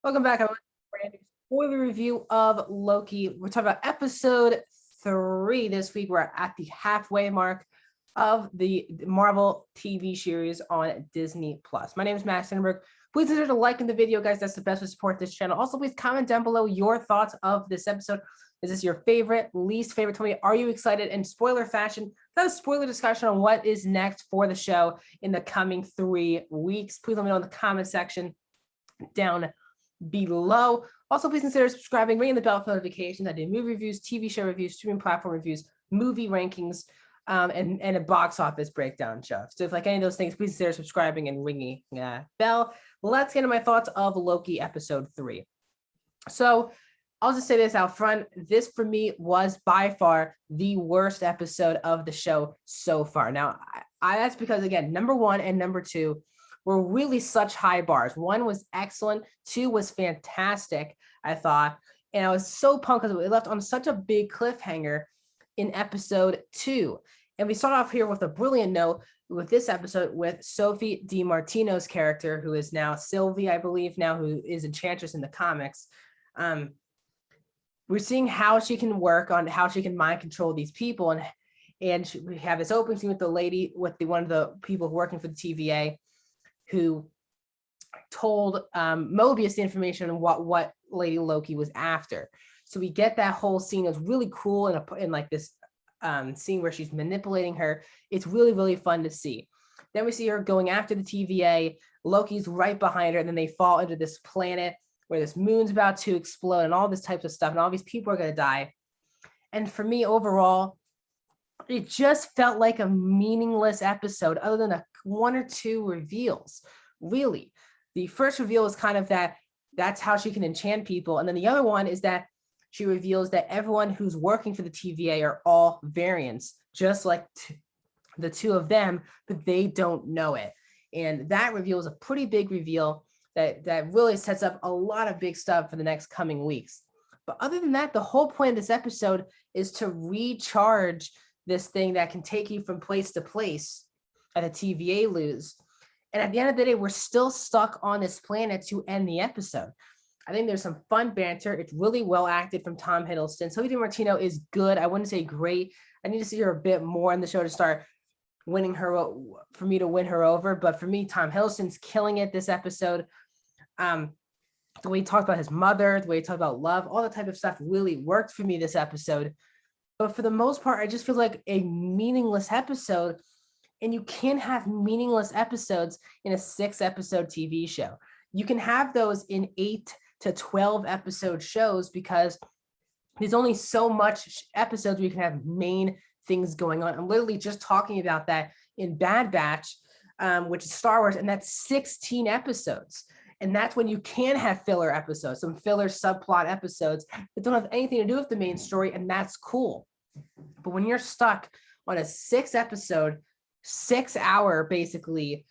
Welcome back. I'm brand new spoiler review of Loki. We're talking about episode 3 this week. We're at the halfway mark of the Marvel TV series on Disney Plus. My name is Matt Sandberg. Please consider liking the video, guys. That's the best way to support this channel. Also, please comment down below your thoughts of this episode. Is this your favorite, least favorite? Tell me, are you excited? In spoiler fashion, got a spoiler discussion on what is next for the show in the coming 3 weeks. Please let me know in the comment section down below. Also, please consider subscribing, ringing the bell for notifications. I do movie reviews, TV show reviews, streaming platform reviews, movie rankings, and a box office breakdown show. So if like any of those things, please consider subscribing and ringing bell. Let's get into my thoughts of Loki episode 3. So I'll just say this out front. This for me was by far the worst episode of the show so far. Now, that's because, again, number 1 and number 2 were really such high bars. 1 was excellent. 2 was fantastic, I thought. And I was so pumped because we left on such a big cliffhanger in episode 2. And we start off here with a brilliant note with this episode with Sophie DiMartino's character, who is now Sylvie, I believe now, who is Enchantress in the comics. We're seeing how she can work on how she can mind control these people. And we have this opening scene with the lady, with one of the people working for the TVA, who told Mobius the information on what Lady Loki was after. So we get that whole scene. It was really cool in like this scene where she's manipulating her. It's really, really fun to see. Then we see her going after the TVA. Loki's right behind her, and then they fall into this planet where this moon's about to explode and all this types of stuff, and all these people are going to die. And for me, overall, it just felt like a meaningless episode other than 1 or 2 reveals. Really, the first reveal is kind of that's how she can enchant people. And then the other one is that she reveals that everyone who's working for the TVA are all variants, just like the 2 of them, but they don't know it. And that reveal is a pretty big reveal that really sets up a lot of big stuff for the next coming weeks. But other than that, the whole point of this episode is to recharge this thing that can take you from place to place at a TVA lose. And at the end of the day, we're still stuck on this planet to end the episode. I think there's some fun banter. It's really well acted from Tom Hiddleston. Sophie DiMartino is good. I wouldn't say great. I need to see her a bit more in the show to start winning her, for me to win her over. But for me, Tom Hiddleston's killing it this episode. The way he talked about his mother, the way he talked about love, all that type of stuff really worked for me this episode. But for the most part, I just feel like a meaningless episode. And you can't have meaningless episodes in a 6-episode TV show. You can have those in 8 to 12 episode shows because there's only so much episodes where you can have main things going on. I'm literally just talking about that in Bad Batch, which is Star Wars, and that's 16 episodes. And that's when you can have filler episodes, some filler subplot episodes that don't have anything to do with the main story, and that's cool. But when you're stuck on a 6-episode, 6-hour, basically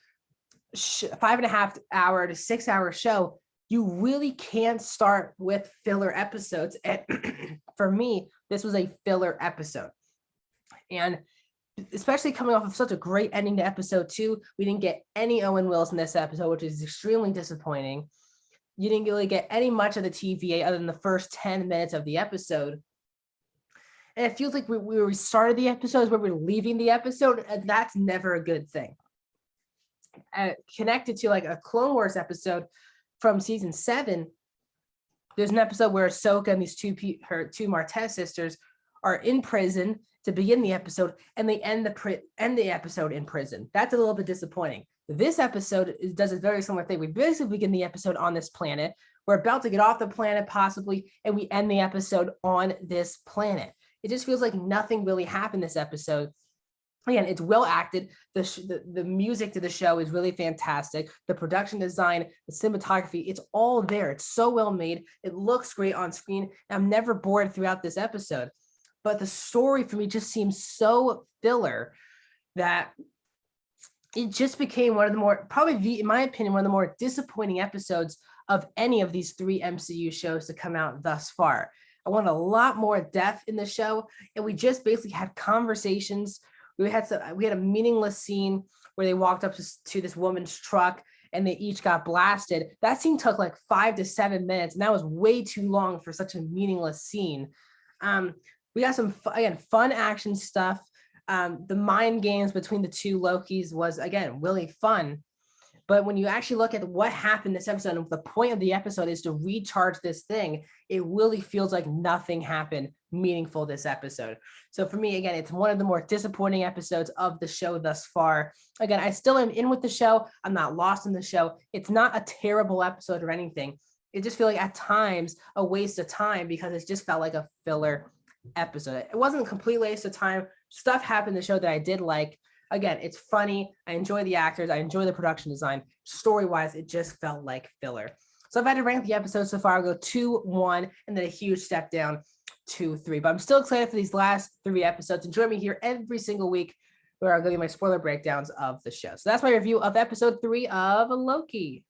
5.5 hour to 6-hour show, you really can't start with filler episodes. And for me, this was a filler episode. And especially coming off of such a great ending to episode 2, we didn't get any Owen Wills in this episode, which is extremely disappointing. You didn't really get any much of the TVA other than the first 10 minutes of the episode. And it feels like we started the episodes where we're leaving the episode, and that's never a good thing. Connected to like a Clone Wars episode from season 7, there's an episode where Ahsoka and these her two Martez sisters are in prison to begin the episode, and they end the episode in prison. That's a little bit disappointing. This episode does a very similar thing. We basically begin the episode on this planet. We're about to get off the planet possibly, and we end the episode on this planet. It just feels like nothing really happened this episode. Again, it's well acted. The music to the show is really fantastic. The production design, the cinematography, it's all there. It's so well made. It looks great on screen. I'm never bored throughout this episode. But the story for me just seems so filler that it just became one of the more, probably in my opinion, one of the more disappointing episodes of any of these 3 MCU shows to come out thus far. I want a lot more depth in the show, and we just basically had conversations. We had a meaningless scene where they walked up to this woman's truck, and they each got blasted. That scene took like 5 to 7 minutes, and that was way too long for such a meaningless scene. We got some again fun action stuff. The mind games between the two Lokis was again really fun. But when you actually look at what happened this episode, and the point of the episode is to recharge this thing, it really feels like nothing happened meaningful this episode. So for me, again, it's one of the more disappointing episodes of the show thus far. Again, I still am in with the show. I'm not lost in the show. It's not a terrible episode or anything. It just feels like at times a waste of time because it just felt like a filler episode. It wasn't a complete waste of time. Stuff happened in the show that I did like. Again, it's funny. I enjoy the actors. I enjoy the production design. Story-wise, it just felt like filler. So if I had to rank the episodes so far, I'll go 2, 1, and then a huge step down, 2, 3. But I'm still excited for these last 3 episodes. Enjoy me here every single week where I'll give you my spoiler breakdowns of the show. So that's my review of episode 3 of Loki.